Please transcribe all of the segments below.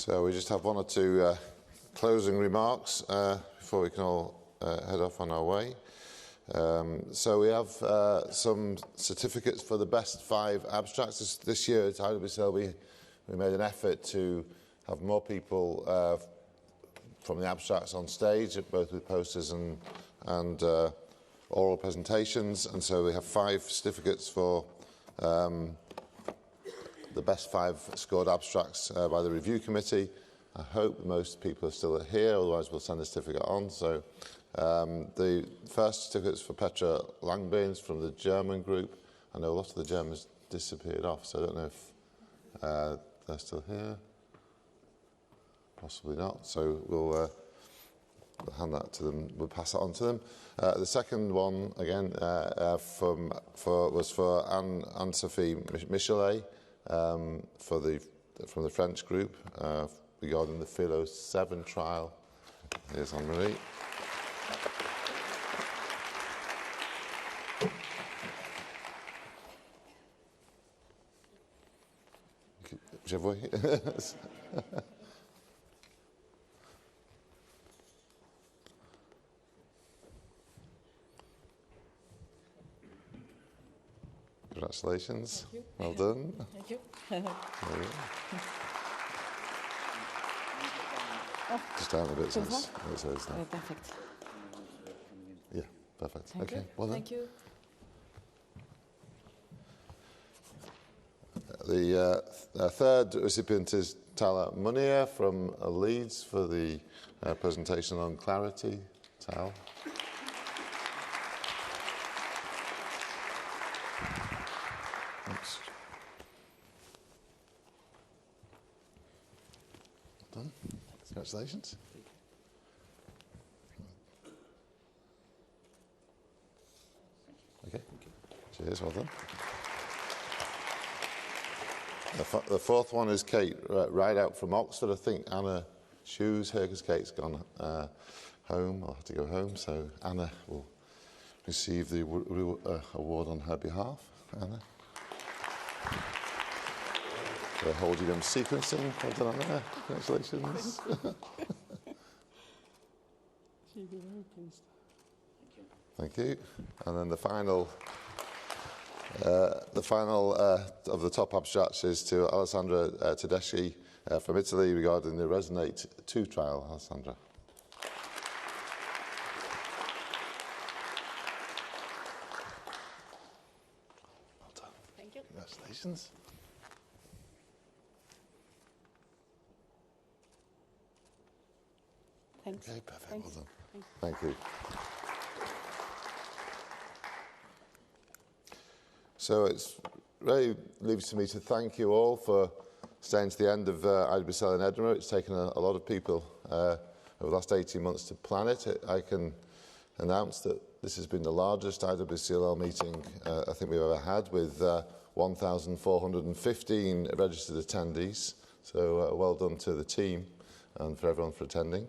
So we just have one or two closing remarks before we can all head off on our way. So we have some certificates for the best 5 abstracts. This year at IWSL we made an effort to have more people from the abstracts on stage, both with posters and oral presentations. And so we have 5 certificates for the best 5 scored abstracts by the review committee. I hope most people are still here, otherwise we'll send the certificate on. So the first certificate is for Petra Langbeins from the German group. I know a lot of the Germans disappeared off, so I don't know if they're still here. Possibly not. So we'll hand that to them. We'll pass that on to them. The second one, again, was for Anne-Sophie Michelet from the French group regarding the Philo 7 trial. Here's Anne-Marie. Je vois. Congratulations. Thank you. Well done. Thank you. Just down a bit. So it's Perfect. Yeah, perfect. Thank okay, you. well done. Thank you. The third recipient is Tala Munir from Leeds for the presentation on clarity. Tal. Thanks. Well done. Congratulations. Okay. Cheers. Well done. The fourth one is Kate, right out from Oxford. I think Anna Shoes here, because Kate's gone home. I'll have to go home, so Anna will receive the award on her behalf. Anna. The whole genome sequencing. Well done, Anna. Congratulations. Thank you. And then the final of the top abstracts is to Alessandra Tedeschi from Italy regarding the Resonate 2 trial. Alessandra. Well done. Thank you. Congratulations. Thanks. Okay, perfect. Thanks. Well done. Thank you. So it's really leaves to me to thank you all for staying to the end of IWSL in Edinburgh. It's taken a lot of people over the last 18 months to plan it. I can announce that this has been the largest IWCLL meeting I think we've ever had, with 1,415 registered attendees. So well done to the team and for everyone for attending.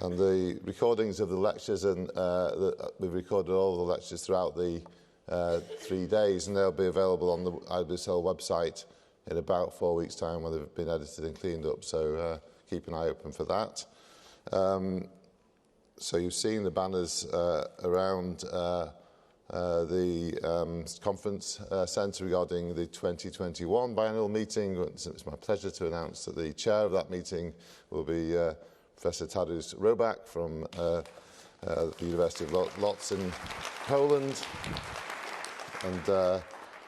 And the recordings of the lectures, and we've recorded all the lectures throughout the 3 days, and they'll be available on the IWSL website in about 4 weeks' time when they've been edited and cleaned up. So keep an eye open for that. So you've seen the banners around the conference centre regarding the 2021 biennial meeting. It's my pleasure to announce that the chair of that meeting will be Professor Tadeusz Robak from the University of Łódź in Poland. And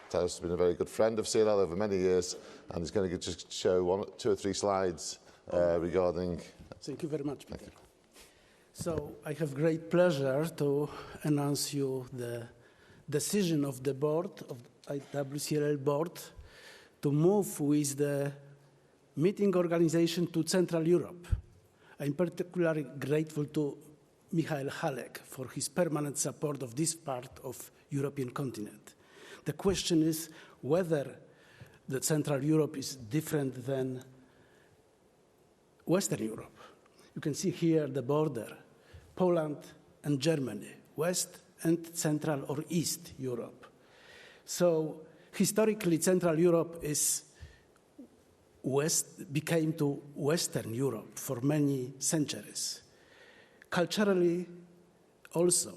Tadeusz has been a very good friend of CLL over many years, and he's going to just show 2 or 3 slides regarding... Thank you very much, Peter. So I have great pleasure to announce you the decision of the board, of the IWCLL board, to move with the meeting organization to Central Europe. I'm particularly grateful to Michael Halek for his permanent support of this part of European continent. The question is whether the Central Europe is different than Western Europe. You can see here the border, Poland and Germany, West and Central or East Europe. So historically, Central Europe became to Western Europe for many centuries. Culturally also,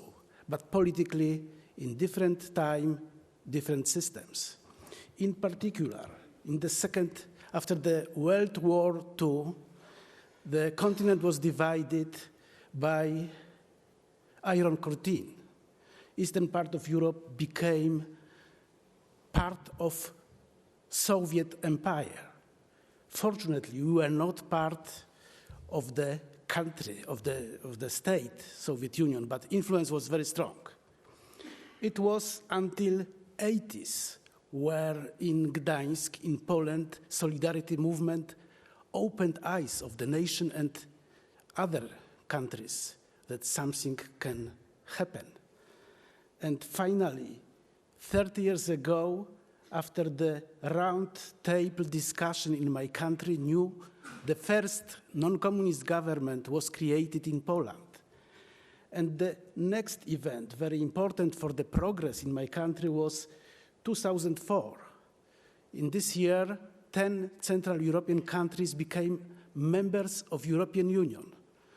but politically in different time, different systems. In particular, after the World War II, the continent was divided by Iron Curtain. Eastern part of Europe became part of Soviet Empire. Fortunately, we were not part of the country, of the state, Soviet Union, but influence was very strong. It was until 80s where in Gdańsk, in Poland, Solidarity movement opened eyes of the nation and other countries that something can happen. And finally, 30 years ago, after the round table discussion in my country, the first non-communist government was created in Poland. And the next event, very important for the progress in my country, was 2004. In this year, 10 Central European countries became members of European Union.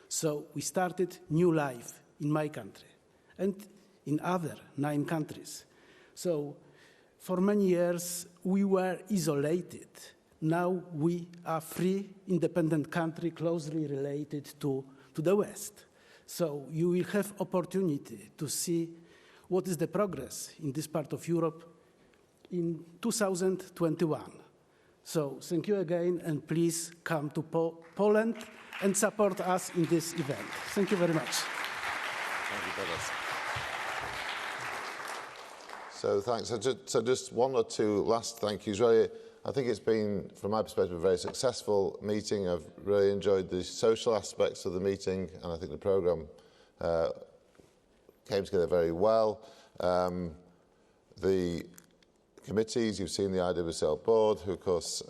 So we started new life in my country and in other 9 countries. So for many years, we were isolated. Now we are free, independent country, closely related to the West. So you will have opportunity to see what is the progress in this part of Europe in 2021. So thank you again, and please come to Poland and support us in this event. Thank you very much. Thank you, Boris. So thanks. So just one or two last thank yous. Really, I think it's been, from my perspective, a very successful meeting. I've really enjoyed the social aspects of the meeting, and I think the programme came together very well. The committees, you've seen the IWSL board, who of course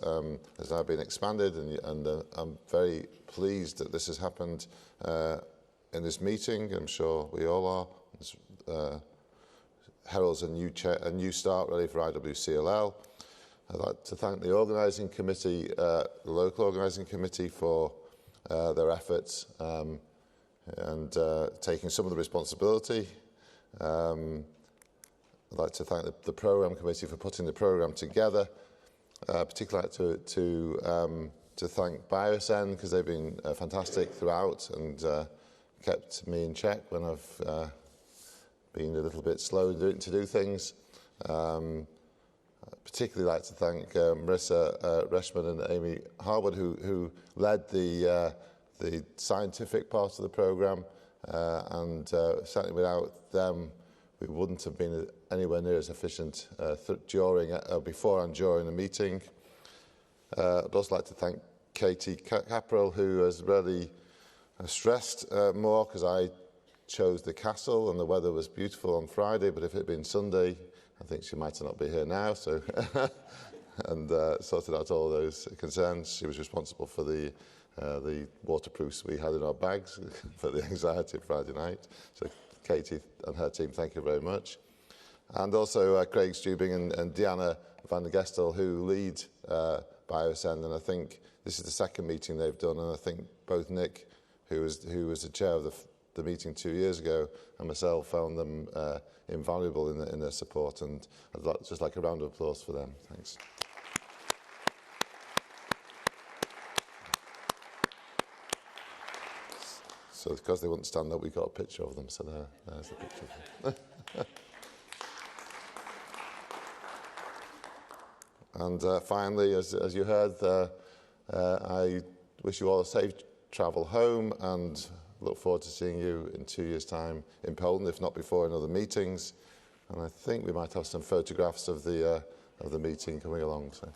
has now been expanded, and I'm very pleased that this has happened in this meeting. I'm sure we all are. This heralds a new start really for IWCLL. I'd like to thank the organising committee, the local organising committee, for their efforts and taking some of the responsibility. I'd like to thank the programme committee for putting the programme together. Particularly like to thank BioSend, because they've been fantastic throughout and kept me in check when I've been a little bit slow to do things. Particularly like to thank Marissa Reshman and Amy Harwood, who led the scientific part of the programme, and certainly without them, we wouldn't have been anywhere near as efficient before and during the meeting. I'd also like to thank Katie Capperell, who has really stressed more, because I chose the castle and the weather was beautiful on Friday, but if it had been Sunday, I think she might not be here now. So, and sorted out all those concerns. She was responsible for the waterproofs we had in our bags for the anxiety of Friday night. So Katie and her team, thank you very much. And also Craig Stubing and Deanna van der Gestel, who lead BioSend, and I think this is the second meeting they've done, and I think both Nick, who was the chair of the meeting 2 years ago, and myself found them invaluable in their support, and I'd just like a round of applause for them. Thanks. So because they wouldn't stand up, we got a picture of them, so there's the picture of them. And finally, as you heard, I wish you all a safe travel home, and look forward to seeing you in 2 years' time in Poland, if not before, in other meetings. And I think we might have some photographs of the meeting coming along. So.